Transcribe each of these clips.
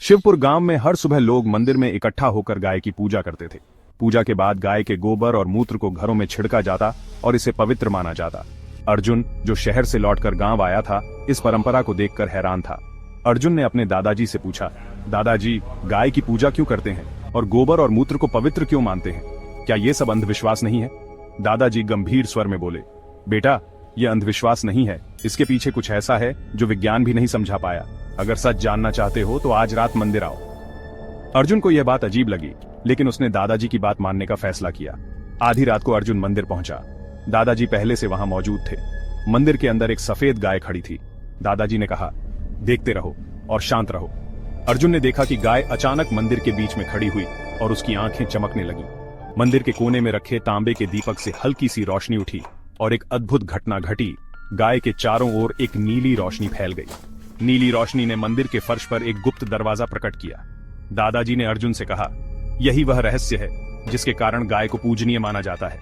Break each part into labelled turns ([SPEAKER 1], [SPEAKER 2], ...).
[SPEAKER 1] शिवपुर गांव में हर सुबह लोग मंदिर में इकट्ठा होकर गाय की पूजा करते थे। पूजा के बाद गाय के गोबर और मूत्र को घरों में छिड़का जाता और इसे पवित्र माना जाता। अर्जुन, जो शहर से लौटकर गांव आया था, इस परंपरा को देखकर हैरान था। अर्जुन ने अपने दादाजी से पूछा, दादाजी, गाय की पूजा क्यों करते हैं और गोबर और मूत्र को पवित्र क्यों मानते हैं? क्या ये सब अंधविश्वास नहीं है? दादाजी गंभीर स्वर में बोले, बेटा, यह अंधविश्वास नहीं है, इसके पीछे कुछ ऐसा है जो विज्ञान भी नहीं समझा पाया। अगर सच जानना चाहते हो तो आज रात मंदिर आओ। अर्जुन को यह बात अजीब लगी, लेकिन उसने दादाजी की बात मानने का फैसला किया। आधी रात को अर्जुन मंदिर पहुंचा। दादाजी पहले से वहां मौजूद थे। मंदिर के अंदर एक सफेद गाय खड़ी थी। दादाजी ने कहा, देखते रहो और शांत रहो। अर्जुन ने देखा कि गाय अचानक मंदिर के बीच में खड़ी हुई और उसकी आंखें चमकने लगी। मंदिर के कोने में रखे तांबे के दीपक से हल्की सी रोशनी उठी और एक अद्भुत घटना घटी। गाय के चारों ओर एक नीली रोशनी फैल गई। नीली रोशनी ने मंदिर के फर्श पर एक गुप्त दरवाजा प्रकट किया। दादाजी ने अर्जुन से कहा, यही वह रहस्य है जिसके कारण गाय को पूजनीय माना जाता है।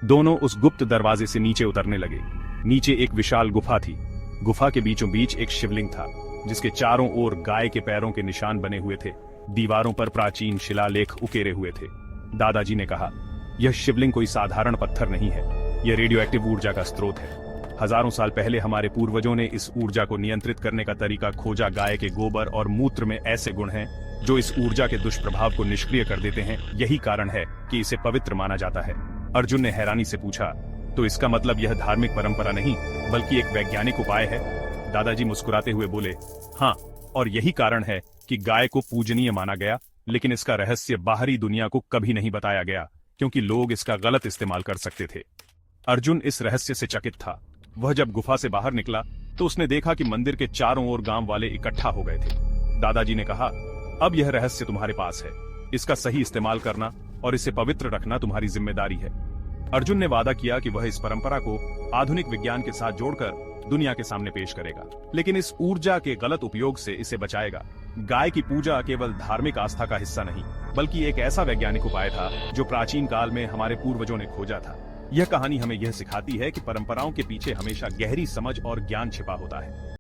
[SPEAKER 1] दोनों उस गुप्त दरवाजे से नीचे उतरने लगे। नीचे एक विशाल गुफा थी। गुफा के बीचों बीच एक शिवलिंग था, जिसके चारों ओर गाय के पैरों के निशान बने हुए थे। दीवारों पर प्राचीन शिलालेख उकेरे हुए थे। दादाजी ने कहा, यह शिवलिंग कोई साधारण पत्थर नहीं है, यह रेडियोएक्टिव ऊर्जा का स्रोत है। हजारों साल पहले हमारे पूर्वजों ने इस ऊर्जा को नियंत्रित करने का तरीका खोजा। गाय के गोबर और मूत्र में ऐसे गुण हैं जो इस ऊर्जा के दुष्प्रभाव को निष्क्रिय कर देते हैं। यही कारण है कि इसे पवित्र माना जाता है। अर्जुन ने हैरानी से पूछा, तो इसका मतलब यह धार्मिक परंपरा नहीं बल्कि एक वैज्ञानिक उपाय है? दादाजी मुस्कुराते हुए बोले, हाँ, और यही कारण है कि गाय को पूजनीय माना गया, लेकिन इसका रहस्य बाहरी दुनिया को कभी नहीं बताया गया क्योंकि लोग इसका गलत इस्तेमाल कर सकते थे। अर्जुन इस रहस्य से चकित था। वह जब गुफा से बाहर निकला तो उसने देखा कि मंदिर के चारों ओर गांव वाले इकट्ठा हो गए थे। दादाजी ने कहा, अब यह रहस्य तुम्हारे पास है। इसका सही इस्तेमाल करना और इसे पवित्र रखना तुम्हारी जिम्मेदारी है। अर्जुन ने वादा किया कि वह इस परंपरा को आधुनिक विज्ञान के साथ जोड़कर दुनिया के सामने पेश करेगा, लेकिन इस ऊर्जा के गलत उपयोग से इसे बचाएगा। गाय की पूजा केवल धार्मिक आस्था का हिस्सा नहीं बल्कि एक ऐसा वैज्ञानिक उपाय था जो प्राचीन काल में हमारे पूर्वजों ने खोजा था। यह कहानी हमें यह सिखाती है कि परंपराओं के पीछे हमेशा गहरी समझ और ज्ञान छिपा होता है।